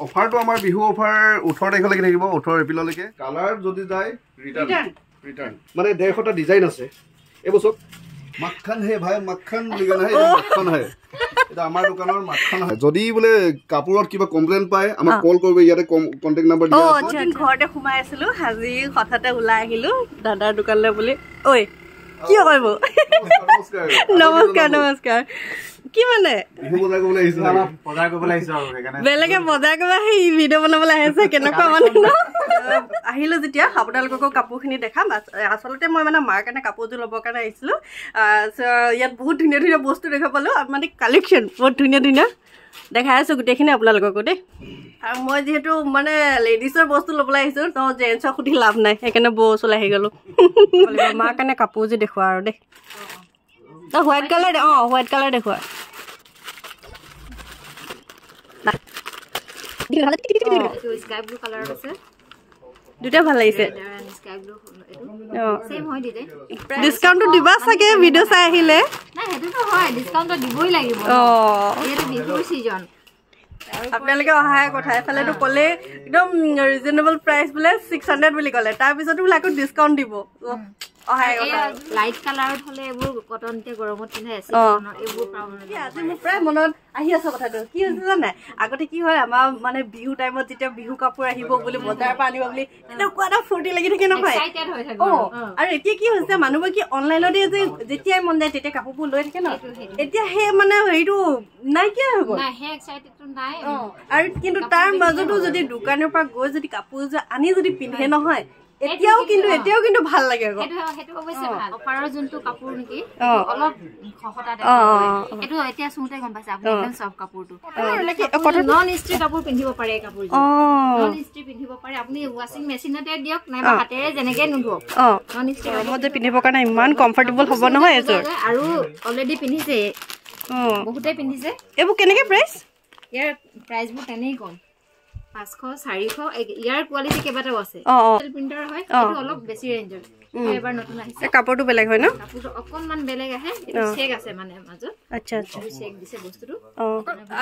অফাৰটো আমাৰ বিহু অফাৰ 18 তাৰিখলৈকে থাকিব 18 এপ্ৰিললৈকে কালাৰ যদি যায় ৰিটাৰ্ণ মানে 150টা ডিজাইন আছে এবছক মাখন হে ভাই মাখন বুলি গানা হে মাখন হে এটা আমাৰ দোকানৰ মাখন হে যদি বলে কাপোৰত কিবা কমপ্লেইন পায় আমাক কল কৰিব ইয়াতে কন্টাক্ট নাম্বাৰ দিয়া আছে আচ্ছা ঘৰতে সোমাই আছিলো হাজি হঠাতে ওলাই আহিলো দাদাৰ দোকানলৈ বুলি ঐ কি কৰিব নমস্কাৰ কি মানে বিহু বজাৰ কৰিবলৈ আহিছো বেলেগে বজাৰ কৰিব আহি ভিডিঅ' বনাবলৈ আহিছে কেনেকুৱা মানে আহিলো যেতিয়া আপোনালোককো কাপোৰখিনি দেখাম আচলতে মই মানে মাৰ কাৰণে কাপোৰযোৰ ল'বৰ কাৰণে আহিছিলো ইয়াত বহুত ধুনীয়া ধুনীয়া বস্তু দেখা পালো মানে কালেকশ্যন বহুত ধুনীয়া ধুনীয়া দেখাই আছো গোটেইখিনি আপোনালোককো দেই আৰু মই যিহেতু মানে লেডিজৰ বস্তু ল'বলৈ আহিছো তো জেন্টছক সুধি লাভ নাই সেইকাৰণে বৌ ওচৰলৈ আহি গ'লো মাৰ কাৰণে কাপোৰযোৰ দেখুওৱা আৰু দেই হোৱাইট কালাৰ হোৱাইট কালাৰ দেখুওৱা স্কাই ব্লু কালাৰ আছে দুটা ভাল লাগিছে স্কাই ব্লু সেম হয় দিদে ডিসকাউন্ট দিবা সাকে ভিডিও চাই আহিলে না হেতুটো হয় ডিসকাউন্ট দিবই লাগিব এটা বিহুৰ সিজন আপোনালোকে অহায় কথা এফালেটো কলে একদম ৰিজনেবল প্ৰাইস বলে 600 বুলি কলে তাৰ পিছতো লাকো ডিসকাউন্ট দিব অহায় কথা লাইট কালাৰত হলে এবোৰ কটনতে গৰমত পিন্ধে আছে এবোৰ প্ৰবলেম আজি মোৰ প্ৰায় মনত আহি আছে কথাটো কি হৈছে জানা আগতে কি হয় আমাৰ মানে বিহু টাইমত যেতিয়া বিহু কাপোৰ আহিব বুলি বজাৰ পৰা আনিব বুলি এটা ফূৰ্তি লাগি থাকে নহয় এক্সাইটেড হৈ থাকে আৰু এতিয়া কি হৈছে মানুহবোৰ কি অনলাইনতে যে যেতিয়াই মন যায় তেতিয়া কাপোৰবোৰ লৈ থাকে ন এতিয়া হে মানে হেইটো নাই কি হ'ব না হে এক্সাইটেডটো নাই আৰু কিন্তু তাৰ মাজতো যদি দোকানৰ পৰা গৈ যদি কাপোৰ আনি যদি পিন্ধে নহয় এতিয়াও কিন্তু ভাল লাগে হেতু অৱশ্যে ভাল অফাৰৰ যোনটো কাপোৰ নেকি অলপ খহটা দেখে এটো এতিয়া সুতে গম পাইছে আপুনি একদম সফট কাপোৰটো নন ইস্ত্ৰি কাপোৰ পিন্ধিব পাৰে কাপোৰ নন ইস্ত্ৰি পিন্ধিব পাৰে আপুনি ওয়াশিং মেচিনতে দিয়ক নাইবা হাতেৰে যেনেকে নুধুক নন ইস্ত্ৰি মতে পিন্ধিব কাৰণে ইমান কমফৰ্টেবল হ'ব নহয় এজৰ আৰু অলৰেডি পিন্ধিছে বহুতে পিন্ধিছে এবোৰ কেনেকে প্ৰাইস ইয়াৰ প্ৰাইসবোৰ তেনেই কম 500 400 ইয়াৰ কোৱালিটি কেবাটাও আছে প্ৰিন্টাৰ হয় এটো অলপ বেছি ৰেঞ্জৰ এবাৰ নতুন আহিছে কাপোৰটো বেলেগ হয় ন কাপোৰটো অকনমান বেলেগ আহে এটো চেক আছে মানে মাজত আচ্ছা চেক দিছে বস্তুটো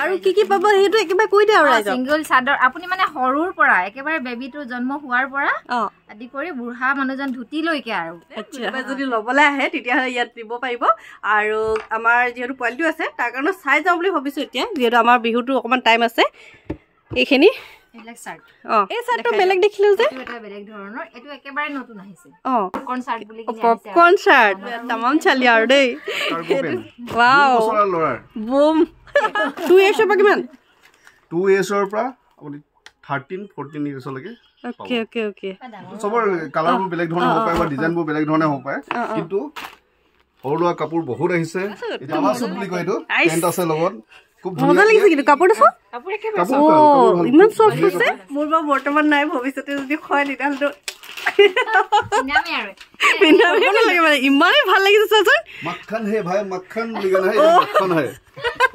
আৰু কি পাব হেতু একেবাৰে কৈ দিয়া আৰু সিঙ্গল চাদৰ আপুনি মানে হৰুৰ পৰা একেবাৰে বেবিটো জন্ম হোৱাৰ পৰা আদি কৰি বুঢ়া মানুহজন ধুতি লৈকে আৰু আচ্ছা যদি লবলে আহে তেতিয়া ইয়াত দিব পাৰিব আৰু আমাৰ যেহেতু কোৱালিটি আছে তাৰ কাৰণে চাই যাও বুলি ভাবিছো এতিয়া যেহেতু আমাৰ বিহুটো অকমান টাইম আছে এইখিনি এলাক শাৰ্ট এই শাৰ্টটো বেলেগ দেখিলো যে এটা বেলেগ ধৰণৰ এটো একেবাৰে নতুন আহিছে পপকৰ্ন শাৰ্ট বুলি কিনে আহিছে পপকৰ্ন শাৰ্ট तमाम চালি আৰু দেই ওয়াও বুম 2 ইয়াৰ্স পৰা কিমান 2 ইয়াৰ্সৰ পৰা আপুনি 13 14 ইয়াৰ্স লৈকে ওকে সবৰ কালাৰবোৰ বেলেগ ধৰণৰ হ'ব পাৰে বা ডিজাইনবোৰ বেলেগ ধৰণে হ'ব পাৰে কিন্তু হৰুৱা কাপোৰ বহুত আহিছে এটা আমাৰ সুত বুলি কয় এটো পেন্ট আছে লগত খুব মজা লাগিছে কিন্তু কাপোৰটো সব কাপোৰ একেবাৰে ইমান সফট আছে মোৰ বা বৰ্তমান নাই ভৱিষ্যতে যদি হয় নিদালটো পিন্ধামে লাগে মানে ইমানেই ভাল লাগিছে চাচোন মাখন হে ভাই মাখন বুলি গানা হে মাখন হে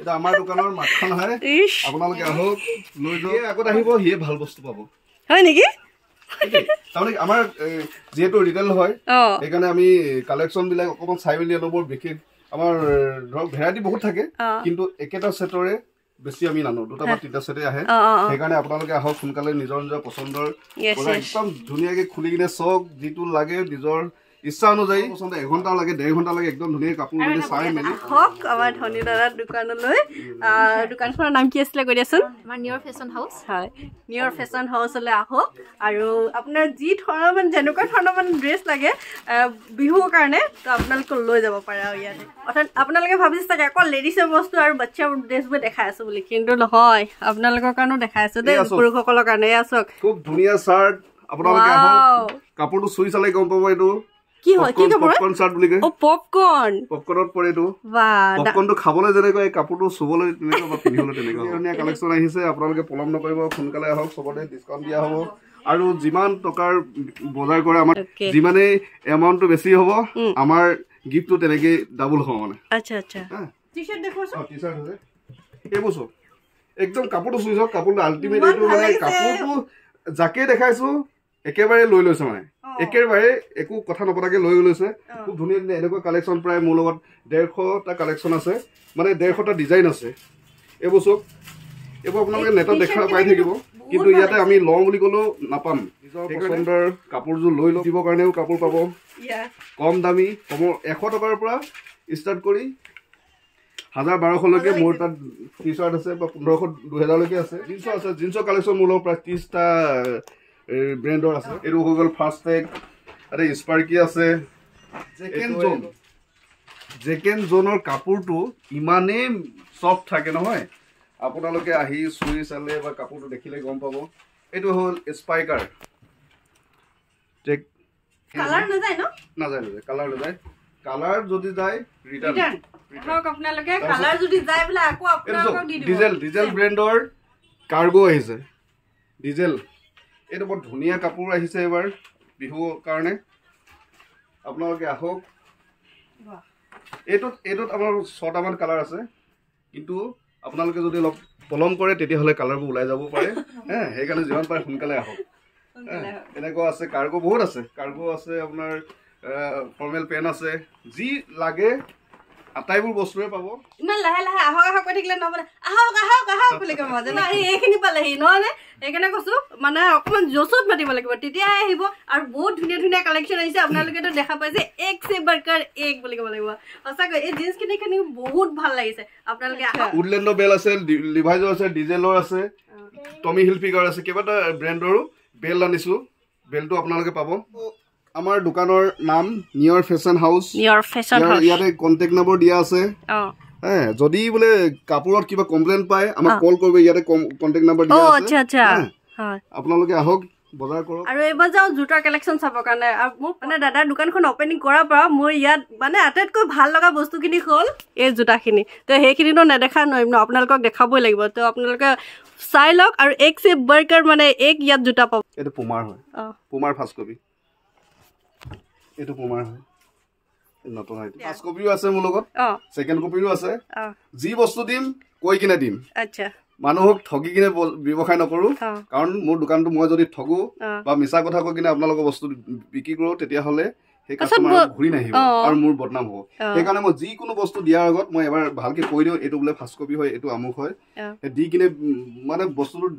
এটা আমাৰ দোকানৰ মাখন হে আপোনালোকে আহক লৈ দিয়ে আগত আহিব হিয়ে ভাল বস্তু পাব হয় নেকি তাৰমানে আমাৰ যেহেতু ৰিটেল হয় সেইকাৰণে আমি কালেকশ্যন বিলাক অকমান চাই মেলি আনোবৰ বিশেষ আমাৰ ধৰক ভেৰাইটি বহুত থাকে কিন্তু একেটা সেটৰে বেছি আমি নানো দুটা বা তিনটা সেটে আহে সেইকাৰণে আপোনালোকে আহক সোনকালে নিজৰ পছন্দৰ একদম ধুনীয়াকে খুলি কিনে চক যিটো লাগে নিজৰ ইচ্ছা অনুযায়ী পছন্দ 1 ঘণ্টা লাগে 1.5 ঘণ্টা লাগে একদম ধুনীয়া কাপোৰ মানে চাই মেলি হক আমাৰ ধনী দাদাৰ দোকানলৈ দোকানখনৰ নাম কি আছিল কৈ দিয়াচোন আমাৰ নিউৰ ফেশ্বন হাউস হয় নিউৰ ফেশ্বন হাউসলৈ আহক আৰু আপোনাৰ যি ধৰণৰ মানে যেনেকুৱা ধৰণৰ মানে ড্ৰেছ লাগে বিহুৰ কাৰণে তো আপোনালোকে লৈ যাব পাৰে আৰু ইয়াতে অৰ্থাৎ আপোনালোকে ভাবিছে চাগে আকৌ লেডিজৰ বস্তু আৰু বাচ্চাৰ ড্ৰেছবোৰ দেখাই আছো বুলি কিন্তু নহয় আপোনালোকৰ কাৰণেও দেখাই আছো দেই পুৰুষসকলৰ কাৰণে আছক খুব ধুনীয়া শাৰ্ট আপোনালোকে আহক কাপোৰটো চুই চালে গম পাব এইটো কি হয় কি কাপোৰ পপকৰ্ন শাৰ্ট বুলি কয় পপকৰ্নত পৰে এইটো পপকৰ্নটো খাবলৈ যেনেকৈ কাপোৰটো চুবলৈ তেনেকৈ বা পিন্ধিবলৈ তেনেকৈ ধুনীয়া কালেকশ্যন আহিছে আপোনালোকে পলম নকৰিব সোনকালে আহক সবতে ডিসকাউন্ট দিয়া হ'ব আৰু যিমান টকাৰ বজাৰ কৰে আমাৰ যিমানে এমাউন্টটো বেছি হ'ব আমাৰ গিফটটো তেনেকৈ ডাবল হ'ব মানে আচ্ছা টি-শাৰ্ট দেখোছো টি-শাৰ্ট আছে এবছৰ একদম কাপোৰটো চুই যাওক কাপোৰটো আল্টিমেট এইটো মানে কাপোৰটো যাকে দেখাইছো একেবাৰে লৈ লৈছে মানে একেবাৰে একো কথা নপতাকে লৈ লৈছে খুব ধুনীয়া ধুনীয়া এনেকুৱা কালেকশ্যন প্ৰায় মোৰ লগত 150টা কালেকশ্যন আছে মানে 150টা ডিজাইন আছে এবছৰ এইবোৰ আপোনালোকে নেটত দেখা পাই থাকিব কিন্তু ইয়াতে আমি লওঁ বুলি ক'লেও নাপাম নিজৰ পচন্দৰ কাপোৰযোৰ লৈ দিবৰ কাৰণেও কাপোৰ পাব কম দামী কমৰ 100 টকাৰ পৰা ষ্টাৰ্ট কৰি 1000-1200লৈকে মোৰ তাত টি চাৰ্ট আছে বা 1500-2000লৈকে আছে জিন্সৰ কালেকশ্যন মোৰ লগত প্ৰায় 30টা ব্ৰেণ্ডৰ আছে এইটো হৈ গ'ল ফাৰ্ষ্ট টেগ আৰু স্পাৰ্কি আছে জেকেন জোনৰ কাপোৰটো ইমানেই সফ্ট থাকে নহয় আপোনালোকে আহি চুই চালে বা কাপোৰটো দেখিলে গম পাব এইটো হ'ল স্পাইকাৰ কালাৰ নাযায় ন নাযায় কালাৰ নাযায় কালাৰ যদি যায় ৰিটাৰ্ণ আপোনালোকে কালাৰ যদি যায় বোলে আকৌ আপোনালোকক দি দিব ডিজেল ব্ৰেণ্ডৰ কাৰ্গো আহিছে ডিজেল এইটো বৰ ধুনীয়া কাপোৰ আহিছে এবাৰ বিহুৰ কাৰণে আপোনালোকে আহক এইটোত আমাৰ 6টামান কালাৰ আছে কিন্তু আপোনালোকে যদি অলপ পলম কৰে তেতিয়াহ'লে কালাৰবোৰ ওলাই যাব পাৰে সেইকাৰণে যিমান পাৰে সোনকালে আহক এনেকুৱা আছে কাৰ্গো বহুত আছে কাৰ্গো আছে আপোনাৰ ফৰ্মেল পেন আছে যি লাগে আটাইবোৰ বস্তুৱে পাব ইমান লাহে লাহে আহক কৈ থাকিলে নহ'ব আহক বুলি ক'ব মাজে না এইখিনি পালেহি নহয় সেইকাৰণে কৈছো মানে অকণমান জোচত মাতিব লাগিব তেতিয়াহে আহিব আৰু বহুত ধুনীয়া কালেকশ্যন আহিছে আপোনালোকেতো দেখা পাইছে এক সে বাৰকাৰ এক বুলি ক'ব লাগিব সঁচাকৈ এই জিন্সখিনি বহুত ভাল লাগিছে আপোনালোকে আহক উডলেণ্ডৰ বেল আছে লিভাইজৰ আছে ডিজেলৰ আছে টমি হিলফিগাৰ আছে কেইবাটা ব্ৰেণ্ডৰো বেল আনিছো বেলটো আপোনালোকে পাব আমাৰ দোকানৰ নাম নিয়ৰ ফেশ্বন হাউচ ইয়াতে কণ্টেক্ট নম্বৰ দিয়া আছে যদি বোলে কাপোৰত কিবা কমপ্লেইন পায় আমাক কল কৰিব ইয়াতে কণ্টেক্ট নম্বৰ দিয়া আছে আপোনালোকে আহক বজাৰ কৰক আৰু এবাৰ যাওঁ জোতাৰ কালেকশ্যন চাবৰ কাৰণে আৰু মোক মানে দাদাৰ দোকানখন অপেনিং কৰাৰ পৰা মোৰ ইয়াত মানে আটাইতকৈ ভাল লগা বস্তুখিনি হ'ল এই জোতাখিনি তো সেইখিনিতো নেদেখা নোৱাৰিম ন আপোনালোকক দেখাবই লাগিব তো আপোনালোকে চাই লওক আৰু এক সে বাৰকাৰ মানে এক ইয়াত জোতা পাব এইটো পুমাৰ হয় পুমাৰ ফাৰ্ষ্ট কপি এইটো পুমাৰ হয় নতুন হয় ফাৰ্ষ্ট কপিও আছে মোৰ লগত ছেকেণ্ড কপিও আছে যি বস্তু দিম কৈ কিনে দিম আচ্ছা মানুহক ঠগি কিনে ব্যৱসায় নকৰো কাৰণ মোৰ দোকানটো মই যদি ঠগো বা মিছা কথা কৈ কিনে আপোনালোকৰ বস্তু বিক্ৰী কৰো তেতিয়াহ'লে সেই কাষ্টমাৰ ঘূৰি নাহিব আৰু মোৰ বদনাম হ'ব সেইকাৰণে মই যিকোনো বস্তু দিয়াৰ আগত মই এবাৰ ভালকে কৈ দিওঁ এইটো বোলে ফাৰ্ষ্ট কপি হয় এইটো আমুক হয় দি কিনে মানে বস্তুটোৰ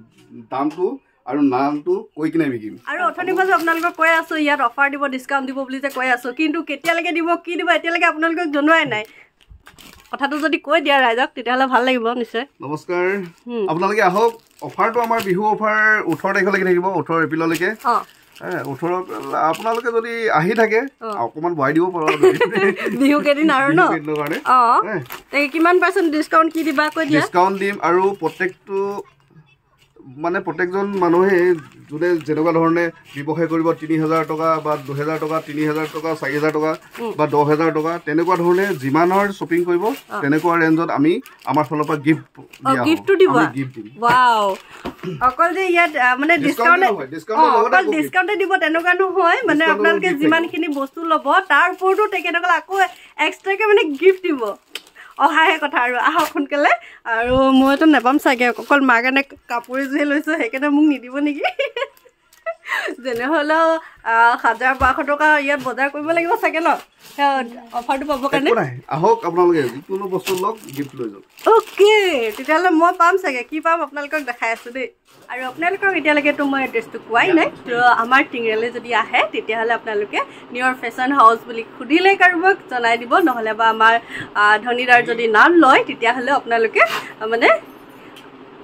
দামটো আৰু নামটো কৈ কিনে বিকিম আৰু অথনি বাজু আপোনালোকক কৈ আছো ইয়াত অফাৰ দিব ডিছকাউণ্ট দিব বুলি যে কৈ আছো কিন্তু কেতিয়ালৈকে দিব কি দিব এতিয়ালৈকে আপোনালোকক জনোৱাই নাই কথাটো যদি কৈ দিয়া ৰাইজক তেতিয়াহ'লে ভাল লাগিব নিশ্চয় নমস্কাৰ আপোনালোকে আহক অফাৰটো আমাৰ বিহু অফাৰ 18 তাৰিখলৈকে থাকিব 18 এপ্ৰিললৈকে 18 আপোনালোকে যদি আহি থাকে অকমান বঢ়াই দিব পাৰো বিহু কেদিন আৰু ন কিমান % ডিছকাউণ্ট কি দিবা কৈ দিয়া ডিছকাউণ্ট দিম আৰু প্ৰত্যেকজন মানুহে যোনে যেনেকুৱা ধৰণে ব্যৱসায় কৰিব 3000 টকা বা 2000 টকা 3000 টকা 4000 টকা বা 10000 টকা তেনেকুৱা ধৰণে যিমানৰ শ্বপিং কৰিব তেনেকুৱা ৰেঞ্জত আমি আমাৰ ফালৰ পৰা গিফ্ট দিব ৱাও অকল যে ইয়াত মানে ডিছকাউণ্টে দিব তেনেকুৱা নহয় মানে আপোনালোকে যিমানখিনি বস্তু ল'ব তাৰ ওপৰতো তেখেতসকলে আকৌ এক্সট্ৰাকে মানে গিফ্ট দিব অহাহে কথা আৰু আহক সোনকালে আৰু মইতো নাপাম চাগে অকল মাৰ কাৰণে কাপোৰ এযোৰে লৈছোঁ সেইকাৰণে মোক নিদিব নেকি যেনে হ'লেও 1000-1200 টকা ইয়াত বজাৰ কৰিব লাগিব চাগে ন অফাৰটো পাবৰ কাৰণে আহক আপোনালোকে যিকোনো বস্তু লওক গিফ্ট লৈ যাওক অ'কে তেতিয়াহ'লে মই পাম চাগে কি পাম আপোনালোকক দেখাই আছোঁ দেই আৰু আপোনালোকক এতিয়ালৈকেতো মই এড্ৰেছটো কোৱাই নাই তো আমাৰ টিংৰালে যদি আহে তেতিয়াহ'লে আপোনালোকে নিয়ৰ ফেশ্বন হাউচ বুলি সুধিলে কাৰোবাক জনাই দিব নহ'লে বা আমাৰ ধনীদাৰ যদি নাম লয় তেতিয়াহ'লে আপোনালোকে মানে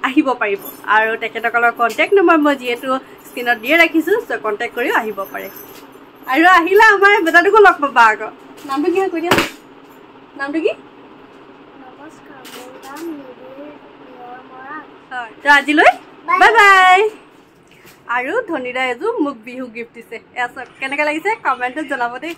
আহিব পাৰিব আৰু তেখেতসকলৰ কণ্টেক্ট নম্বৰ মই যিহেতু স্ক্ৰীনত দিয়ে ৰাখিছোঁ চ' কণ্টেক্ট কৰিও আহিব পাৰে আৰু আহিলে আমাৰ বেটাটোকো লগ পাবা আকৌ নামটো কি হয় কৈ দিয়া নামটো কি হয় তো আজিলৈ বাই বাই আৰু ধনীদা এযোৰ মোক বিহু গিফ্ট দিছে এয়া চাওক কেনেকৈ লাগিছে কমেণ্টত জনাব দেই